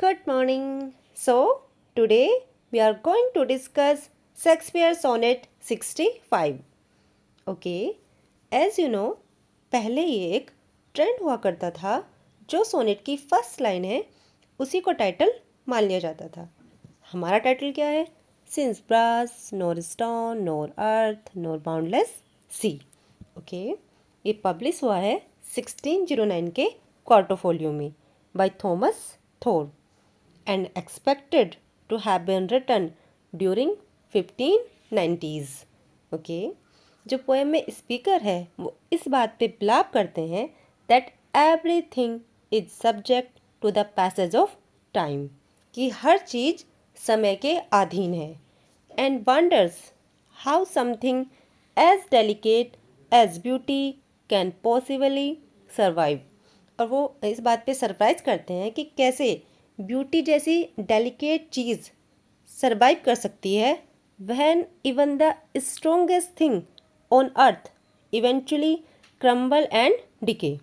Good morning. So, today we are going to discuss Shakespeare Sonnet 65. Okay, as you know, पहले ये एक trend हुआ करता था जो सोनेट की फर्स्ट लाइन है उसी को टाइटल मान लिया जाता था। हमारा टाइटल क्या है? Since brass nor stone nor earth nor boundless sea. Okay, ये पब्लिश हुआ है 1609 के क्वार्टोफोलियो में by Thomas Thorpe and expected to have been written during 1590s. Okay, जो पोएम में स्पीकर है वो इस बात पे बिलीव करते हैं that everything is subject to the passage of time, कि हर चीज़ समय के अधीन है, and wonders how something as delicate as beauty can possibly survive. और वो इस बात पे सरप्राइज करते हैं कि कैसे ब्यूटी जैसी डेलिकेट चीज़ सरवाइव कर सकती है when even the strongest thing on earth eventually crumble and decay.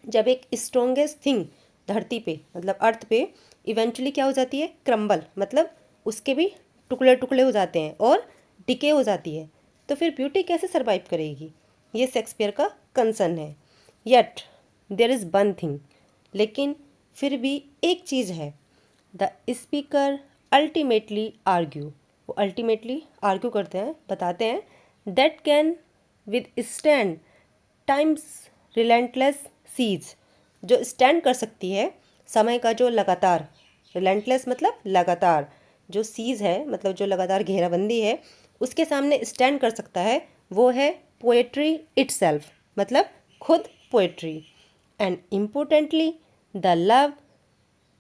जब एक स्ट्रोंगेस्ट थिंग धरती पे मतलब अर्थ पे इवेंचुअली क्या हो जाती है? क्रम्बल, मतलब उसके भी टुकड़े टुकड़े हो जाते हैं और डिके हो जाती है, तो फिर ब्यूटी कैसे सरवाइव करेगी? ये शेक्सपियर का कंसर्न है। Yet there is one thing, लेकिन फिर भी एक चीज़ है। द स्पीकर अल्टीमेटली आर्ग्यू, वो अल्टीमेटली आर्ग्यू करते हैं, बताते हैं that can withstand times relentless siege, जो स्टैंड कर सकती है समय का जो लगातार, रिलेंटलेस मतलब लगातार, जो सीज है मतलब जो लगातार घेराबंदी है उसके सामने स्टैंड कर सकता है, वो है पोएट्री इटसेल्फ, मतलब खुद poetry. And importantly the love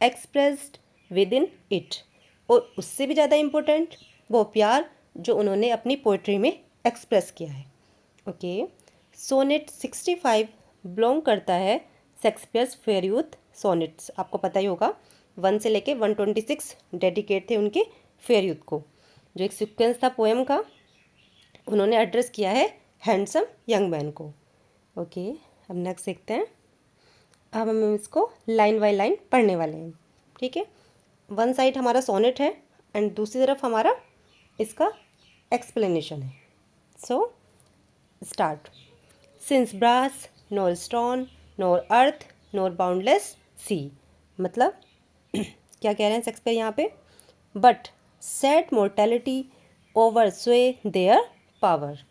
expressed with in it, और उससे भी ज़्यादा इम्पोर्टेंट वो प्यार जो उन्होंने अपनी पोइट्री में एक्सप्रेस किया है। ओके, सोनेट 65 बिलोंग करता है शेक्सपियर्स फेयर यूथ सोनेट्स। आपको पता ही होगा 1 से लेके 126 डेडिकेट थे उनके फेयर यूथ को। जो एक सीक्वेंस था पोएम का, उन्होंने एड्रेस किया है हैंडसम यंग मैन को। ओके, अब नेक्स्ट देखते हैं। अब हम इसको लाइन बाय लाइन पढ़ने वाले हैं, ठीक है। वन साइड हमारा सोनेट है एंड दूसरी तरफ हमारा इसका एक्सप्लेनेशन है। So start. Since brass nor stone nor earth nor boundless सी, मतलब क्या कह रहे हैं शेक्सपियर यहाँ पे? बट सेट मोर्टेलिटी ओवर स्वे देयर पावर।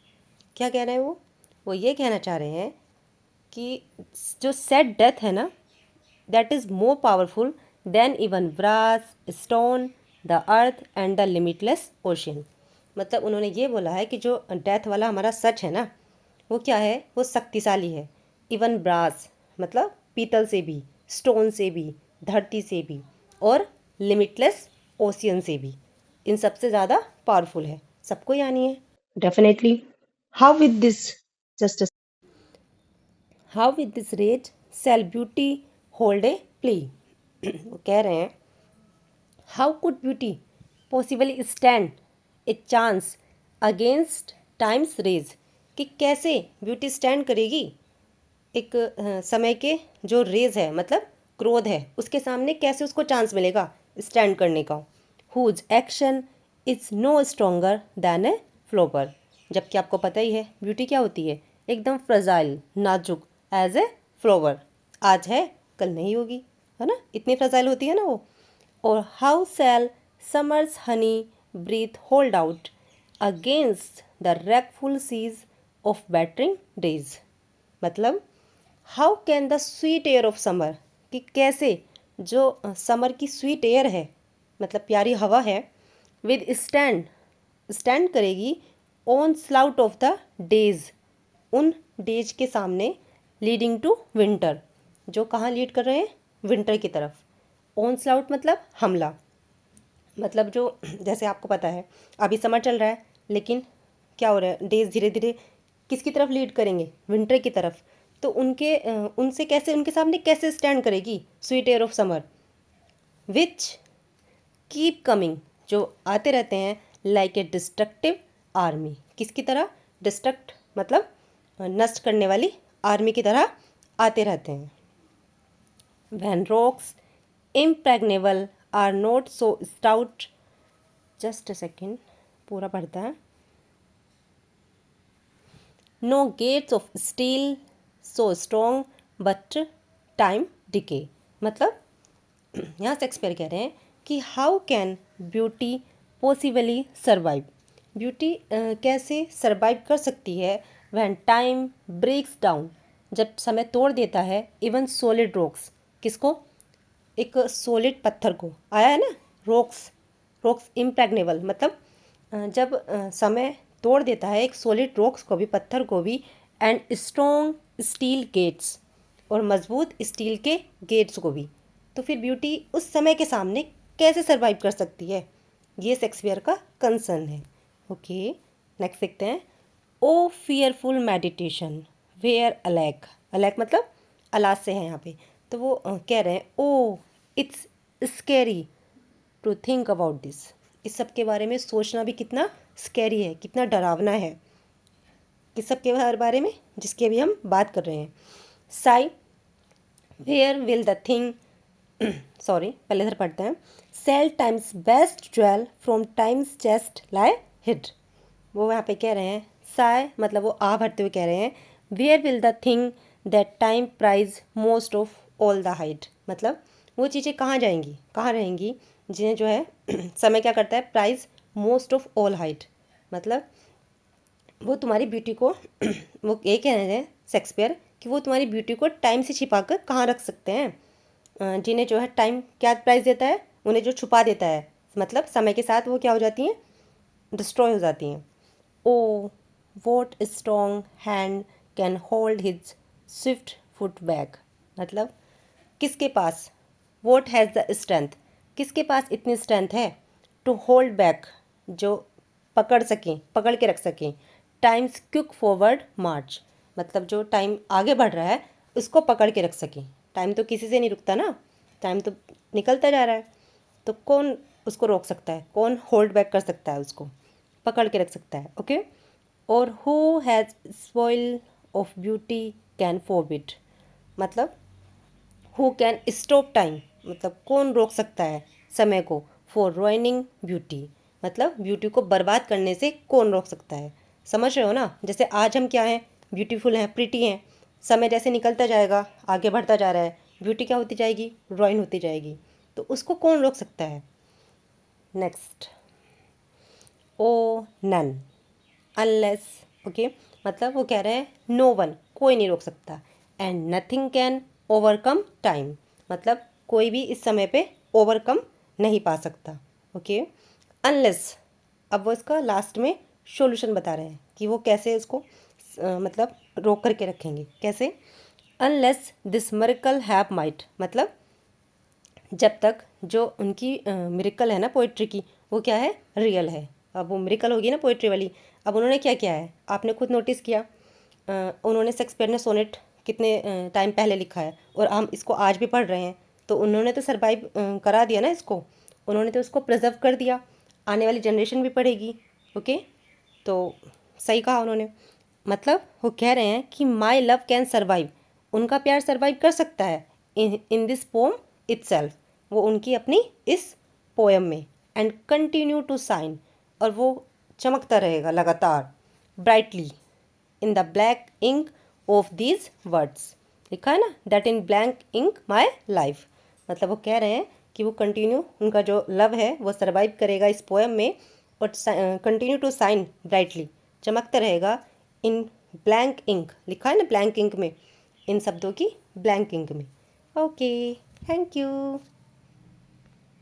क्या कह रहे हैं वो ये कहना चाह रहे हैं कि जो सेट डेथ है ना, that is more powerful than even brass stone the earth and the limitless ocean. मतलब उन्होंने ये बोला है कि जो डेथ वाला हमारा सच है ना, वो क्या है? वो शक्तिशाली है। इवन ब्रास मतलब पीतल से भी, स्टोन से भी, धरती से भी, और लिमिटलेस ओशियन से भी, इन सबसे ज़्यादा पावरफुल है। सबको यानी है definitely. How with this just how with this rage shall beauty hold a play. वो कह रहे हैं how could beauty possibly stand a chance against time's rage, कि कैसे ब्यूटी स्टैंड करेगी एक समय के जो रेज है मतलब क्रोध है उसके सामने, कैसे उसको चांस मिलेगा स्टैंड करने का। Whose action is no stronger than a flower, जबकि आपको पता ही है ब्यूटी क्या होती है? एकदम फ्रजाइल, नाजुक एज ए फ्लोवर, आज है कल नहीं होगी, है ना, इतनी फ्रजाइल होती है ना वो। और how shall summer's honey breath hold out against the wrackful siege of battering days, मतलब how can the sweet air of summer, कि कैसे जो समर की स्वीट एयर है मतलब प्यारी हवा है, विद स्टैंड करेगी ऑन स्लाउट ऑफ द डेज, उन डेज के सामने, लीडिंग टू विंटर, जो कहाँ लीड कर रहे हैं? विंटर की तरफ। ऑन स्लाउट मतलब हमला, मतलब जो जैसे आपको पता है अभी समर चल रहा है, लेकिन क्या हो रहा है? डेज धीरे धीरे किसकी तरफ लीड करेंगे? विंटर की तरफ। तो उनसे कैसे, उनके सामने कैसे स्टैंड करेगी sweet air of summer? Which keep coming, जो आते रहते हैं, लाइक ए डिस्ट्रक्टिव आर्मी, किसकी तरह? डिस्ट्रक्ट मतलब नष्ट करने वाली आर्मी की तरह आते रहते हैं। When rocks impregnable are not so stout. Just a second, पूरा पढ़ता है. No gates of steel so strong but time decay. मतलब यहाँ शेक्सपियर कह रहे हैं कि how can beauty possibly survive. Beauty कैसे सर्वाइव कर सकती है व्हेन टाइम ब्रेक्स डाउन, जब समय तोड़ देता है इवन सॉलिड रॉक्स. किसको? एक सॉलिड पत्थर को. आया है ना, रॉक्स. रॉक्स इम्प्रैग्नेबल मतलब जब समय तोड़ देता है एक सॉलिड रॉक्स को भी, पत्थर को भी. एंड स्ट्रॉन्ग स्टील गेट्स, और मजबूत स्टील के गेट्स को भी. तो फिर ब्यूटी उस समय के सामने कैसे सर्वाइव कर सकती है, ये शेक्सपियर का कंसर्न है. ओके, नेक्स्ट देखते हैं. O fearful meditation where alack. Alack मतलब अलास से है यहाँ पे. तो वो कह रहे हैं O it's scary to think about this. इस सब के बारे में सोचना भी कितना स्कैरी है, कितना डरावना है. किस सब के बारे में? जिसकी अभी हम बात कर रहे हैं. साई where will the thing sorry पहले इधर पढ़ते हैं. Shall time's best jewel from time's chest lie hid. वो यहाँ पे कह रहे हैं साय मतलब वो आ भरते हुए कह रहे हैं where will the thing that time prize most of all the hide. मतलब वो चीज़ें कहाँ जाएंगी, कहाँ रहेंगी जिन्हें जो है समय क्या करता है prize most of all hide. मतलब वो तुम्हारी ब्यूटी को वो ये कह रहे हैं शेक्सपियर कि वो तुम्हारी ब्यूटी को टाइम से छिपा कर कहाँ रख सकते हैं, जिन्हें जो है टाइम क्या प्राइस देता है, उन्हें जो छुपा देता है. मतलब समय के साथ वो क्या हो जाती हैं, डिस्ट्रॉय हो जाती हैं. O what strong hand can hold his swift foot back. मतलब किसके पास, वॉट हैज़ द स्ट्रेंथ, किसके पास इतनी स्ट्रेंथ है टू होल्ड बैक, जो पकड़ सकें, पकड़ के रख सकें टाइम्स क्विक फॉरवर्ड मार्च. मतलब जो टाइम आगे बढ़ रहा है उसको पकड़ के रख सकें. टाइम तो किसी से नहीं रुकता ना, टाइम तो निकलता जा रहा है. तो कौन उसको रोक सकता है, कौन होल्ड बैक कर सकता है, उसको पकड़ के रख सकता है. ओके. और who has spoil of beauty can forbid. मतलब हु कैन स्टॉप टाइम, मतलब कौन रोक सकता है समय को फॉर रुइनिंग ब्यूटी. मतलब ब्यूटी को बर्बाद करने से कौन रोक सकता है. समझ रहे हो ना. जैसे आज हम क्या हैं, ब्यूटीफुल हैं, प्रिटी हैं. समय जैसे निकलता जाएगा, आगे बढ़ता जा रहा है, ब्यूटी क्या होती जाएगी, रुइन होती जाएगी. तो उसको कौन रोक सकता है. नेक्स्ट ओ नन अनलेस. ओके, मतलब वो कह रहे हैं नो वन, कोई नहीं रोक सकता. And nothing can overcome time. मतलब कोई भी इस समय पे ओवरकम नहीं पा सकता. ओके. अनलेस, अब वो इसका लास्ट में सॉल्यूशन बता रहे हैं कि वो कैसे इसको मतलब रोक करके रखेंगे. कैसे? Unless this miracle have might. मतलब जब तक जो उनकी मिरेकल है ना पोइट्री की, वो क्या है, रियल है. अब वो मिरेकल होगी ना पोइट्री वाली. अब उन्होंने क्या किया है, आपने खुद नोटिस किया, उन्होंने शेक्सपियर ने सोनेट कितने टाइम पहले लिखा है और हम इसको आज भी पढ़ रहे हैं. तो उन्होंने तो सर्वाइव करा दिया ना इसको, उन्होंने तो इसको प्रिजर्व कर दिया. आने वाली जनरेशन भी पढ़ेगी. ओके, तो सही कहा उन्होंने. मतलब वो कह रहे हैं कि माई लव कैन सर्वाइव, उनका प्यार सर्वाइव कर सकता है इन दिस पोम इटसेल्फ, वो उनकी अपनी इस पोएम में. एंड कंटिन्यू टू साइन, और वो चमकता रहेगा लगातार brightly in the black ink of these words. लिखा है ना, that in blank ink my life. मतलब वो कह रहे हैं कि वो कंटिन्यू, उनका जो लव है वो सर्वाइव करेगा इस पोएम में, और कंटिन्यू टू साइन ब्राइटली, चमकता रहेगा इन ब्लैंक इंक. लिखा है ना ब्लैंक इंक में, इन शब्दों की ब्लैंक इंक में. Okay, thank you.